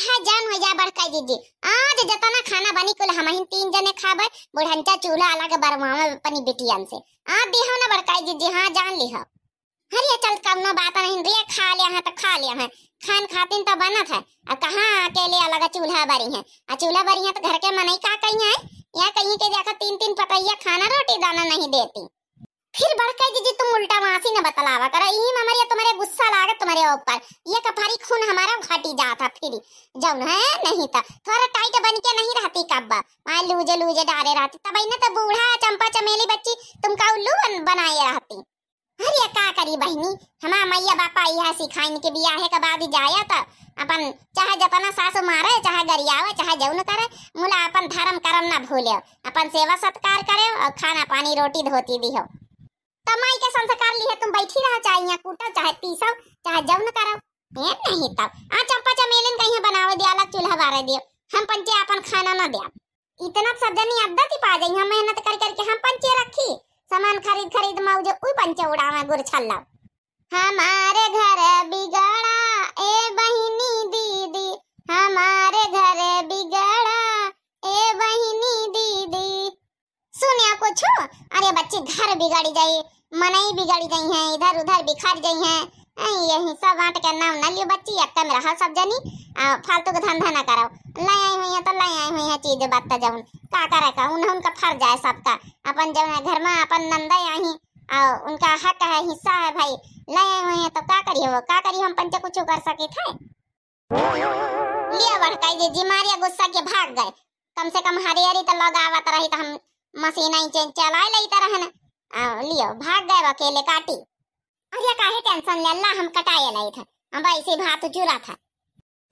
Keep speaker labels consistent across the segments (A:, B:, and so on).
A: चाहे जान हो जाए बड़का दीदी, आज जतना खाना बनी कुल हम ही 3 जने खाबे। बुढ़ंचा चूल्हा अलग बरमावे अपनी बिटियन से। आप दिहो ना बड़का दीदी, हां जान लिहो। हरिया चल कौनो बात नहीं रे, खा लिया है तो खा लिया है, खान खातिन तो बनत है। अब कहां अकेले अलग चूल्हा बरी है, आ चूल्हा बरी है तो घर के मनई का कहीं है या कहीं के देखा 3-3 पतैया खाना रोटी दाना नहीं देती। फिर बड़का दीदी तुम उल्टा वासी न बतलावा करो, ई हमारे तुम्हारे गुस्सा लागत तुम्हारे ऊपर। ये कफारी खून हमारा घटी जाता फिर जौन है नहीं था थोड़ा टाइट बन के नहीं रहती कब्बा, वहां लूजे लूजे डारे रहती तब न तो बूढ़ा चंपा चमेली बच्ची तुमका उल्लू बनाए रहती। अरे का करी बहनी, हमारा मैया बापा यह सिखाइन के बियाह के बाद जाया था अपन चाहे जतना सासु मारे चाहे गरियावे चाहे जौन करे, मुला अपन धर्म कर्म ना भूले, अपन सेवा सत्कार करे और खाना पानी रोटी धोती दिहो। तमाई के संस्कार लिए तुम बैठी रहो, चाहे यहाँ कूटो चाहे पीसो चाहे जौन करो। ये नहीं तब आ चंपा चमेलिन कहीं बनावे दिया अलग चूल्हा बारे दियो, हम पंचे अपन खाना ना दिया। इतना सब जनी अद्दत ही पा जाई, हम मेहनत कर करके हम पंचे रखी सामान खरीद खरीद मौजे उई पंचे उड़ावे गुड़ छल्ला। हमारे घर बिगड़ा ए बहिनी दीदी, हमारे घर बिगड़ा ए बहिनी दीदी। सुनिया कुछ, अरे बच्चे घर बिगड़ी जाए मनई बिगड़ी गई है, इधर उधर बिखर गई है, यही सब बांट के नाम न लियो बच्ची, अक्का में रहा सब जनी फालतू का धंधा न करो। लाई आई हुई है तो लाई आई हुई है चीज बात जौन का करे का उनका फर जाए सबका, अपन जौन है घर में अपन नंदा आई और उनका हक है हिस्सा है भाई, लाई आई हुई है तो का करियो हम पंचे कुछ कर सके थे। लिया बड़काई जी मारिया गुस्सा के भाग गए, कम से कम हरियरी तो लगावत रही तो हम मशीन ही चला लेते रहना, लियो भाग गए अकेले काटी। अरे काहे टेंशन ले, अल्लाह हम कटाए लाई था, हम ऐसे भात चुरा था।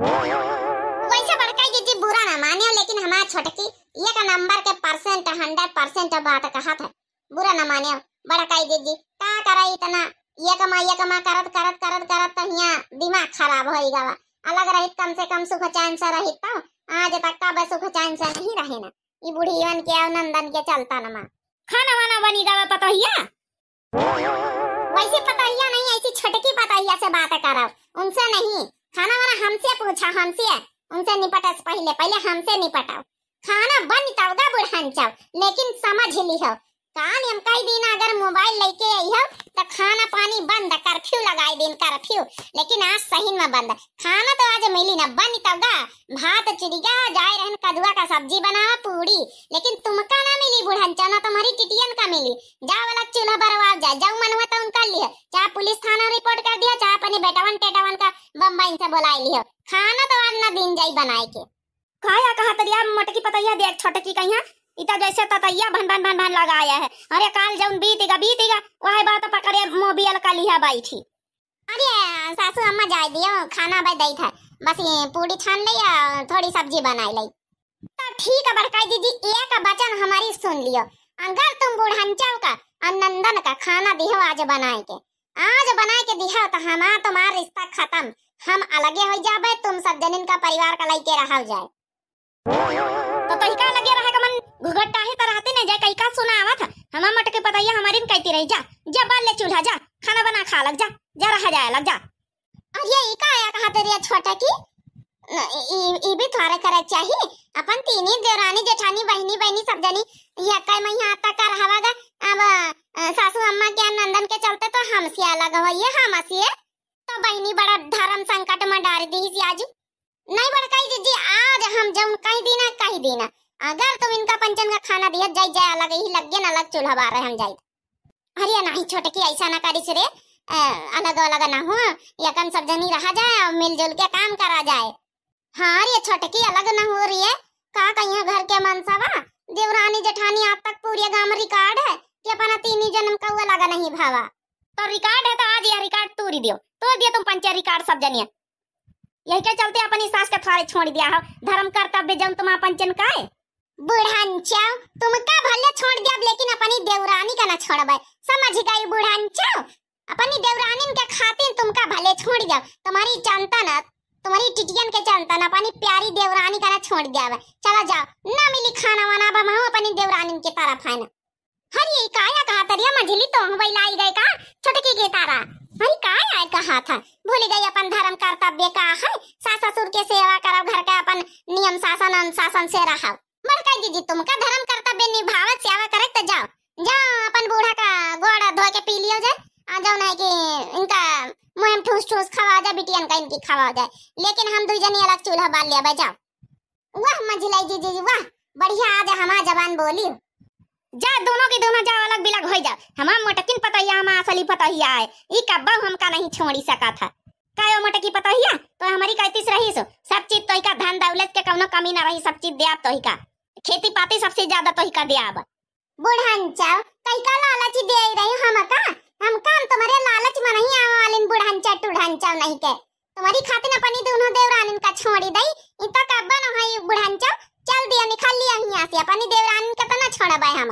A: वैसे बड़काई जी बुरा ना मानियो, लेकिन हमारा छोटकी ये का नंबर के परसेंट 100% बात कहा था, बुरा ना मानियो बड़काई जी का करे इतना ये कमा करत करत करत करत तो यहाँ दिमाग खराब हो गया। अलग रहित कम से कम सुख चैन से रहित तो आज तक का सुख चैन से नहीं रहे ना, ये बुढ़ीवन के और नंदन के चलता ना। खाना वाना बनी गवा पतोहिया, वैसे पतोहिया नहीं ऐसी छोटकी पतोहिया से बात करो, उनसे नहीं। खाना वाना हमसे पूछा, हमसे उनसे निपटा पहले पहले हमसे निपटाओ। खाना बन तवगा बुढ़ान चाव, लेकिन समझ लिहो काल हम कई दिन अगर मोबाइल लेके आई हो तो खाना पानी बंद, कर्फ्यू लगाई दिन कर्फ्यू, लेकिन आज सही में बंद। खाना तो आज मिली ना बन तवगा, भात चिड़िया जाए रहन कदुआ का सब्जी बनावा पूरी, लेकिन तुमका ना मिली बुढ़ान ना तुम्हारी टिटियन का मिली। जा वाला चूल्हा बरवा जा, जाऊ मन हुआ तो उनका लियो, चाहे पुलिस थाना रिपोर्ट कर दिया चाहे अपने बेटावन टेटावन का बम्बई से बुलाई लियो। खाना तो आज ना दिन जाई बनाए के खाया कहा तरिया मटकी पतैया देख छोटकी कहिया इता जैसे ततैया भन भन भन भन लगाया है। अरे काल जौन बीतेगा वही बात पकड़े मोबियल का लिया बैठी। अरे सासू अम्मा जाए दियो खाना भाई दई था, बस ये पूरी छान लिया थोड़ी सब्जी बनाई ली तो ठीक है। बड़काई दीदी एक वचन हमारी सुन लियो, अगर तुम बुढ़ानचाव का और नंदन का खाना दिहो आज बनाए के दिहो तो हमारा तुम्हारा रिश्ता खत्म, हम अलगे हो जाबे, तुम सब जनिन का परिवार का लेके रहा जाए। तो तहिका लगे रहे का मन घुघट्टा है तरहते नहीं जाए, कई का सुना आवा था हमार मटके पतैया हमारी कहती रही जा जा बाल ले चूल्हा जा खाना बना खा लग जा जा रहा जाए लग जा। अरे ई का आया कहा तेरी छोटा की ई भी थोड़ा करे चाहिए, अपन तीनी देवरानी जेठानी बहनी सब जनी ये कई महीना आता कर हवागा। अब सासू अम्मा के नंदन के चलते तो हमसे अलग हो, ये हमसे तो बहनी बड़ा धर्म संकट में डाल दी आजू। नहीं बड़काई दीदी आज हम जम कहीं देना अगर तुम इनका पंचन का खाना दिया जाए अलग ही लगे ना अलग चूल्हा बार हम जाए। अरे नहीं छोटकी ऐसा ना करी रे, अलग अलग ना हो, यकन सब जनी रहा जाए और मिलजुल के काम करा जाए। हाँ ये छोटकी अलग ना हो रही है का कहीं घर के मनसावा देवरानी जेठानी आज तक पूरे गांव में रिकॉर्ड है कि अपना तीन जन्म का हुआ लगा नहीं भावा, तो रिकॉर्ड है तो आज यह रिकॉर्ड तोड़ दियो तुम पंचायत रिकॉर्ड सब जनिया। यही क्या चलते अपनी सास के थारे छोड़ दिया हो, धर्म कर्तव्य जम तुम पंचन का है बुढ़ानचाव तुमका भले छोड़ दिया, लेकिन अपनी देवरानी का ना छोड़बे, समझ गई बुढ़ानचाव। अपनी देवरानी के खातिर तुमका भले छोड़ दिया, तुम्हारी जनता ना तुम्हारी टिटियन के जनता ना अपनी प्यारी देवरानी का ना छोड़ दिया। चला जाओ ना मिली खाना वाना बा अपनी देवरानी के तरफ है ना। हरी काया कहा तरिया मझली तो वही लाई गए का छोटकी के तारा, हरी काया कहा था भूल गई अपन धर्म कर्तव्य का है, सास ससुर के सेवा करो घर अनुशासन से रहा। बड़का जीजी तुमका धर्म कर्तव्य निभावत सेवा करे तो जाओ जाओ अपन बूढ़ा का गोड़ धो के पी लियो जाए। आ जाओ ना कि इनका मुंह में ठूस ठूस खवा जाए, बिटियन का इनकी खवा जाए, लेकिन हम दो जनी अलग चूल्हा बाल लिया जाओ। वाह मंझिलाई जीजी वाह, बढ़िया आज हमारा जबान बोली। जा दोनों के दोनों जाओ अलग बिलग हो जाओ। हमार मोटकिन पतहिया हमार असली पतहिया है, ई कब्बा हमका नहीं छोड़ी सका था। कायो मोटकी पतहिया तो हमारी कहतीस रही सो सब चीज तो का धन दौलत के कौनो कमी ना रही, सब चीज दे आप तो का खेती पाती सबसे ज्यादा तो का दे आप। बुढ़ान चाव कई का लालच दे रही हम काम तुम्हारे लालच में नहीं आवालिन। बुढ़ान चा टूढ़ान चाव नहीं के तुम्हारी खातिर अपनी दोनों देवरानी का छोड़ी दई इतना कब्बा न है। बुढ़ान चाव चल दिया निकाल लिया यहाँ से अपनी देवरानी का तो ना छोड़ा बाय हम।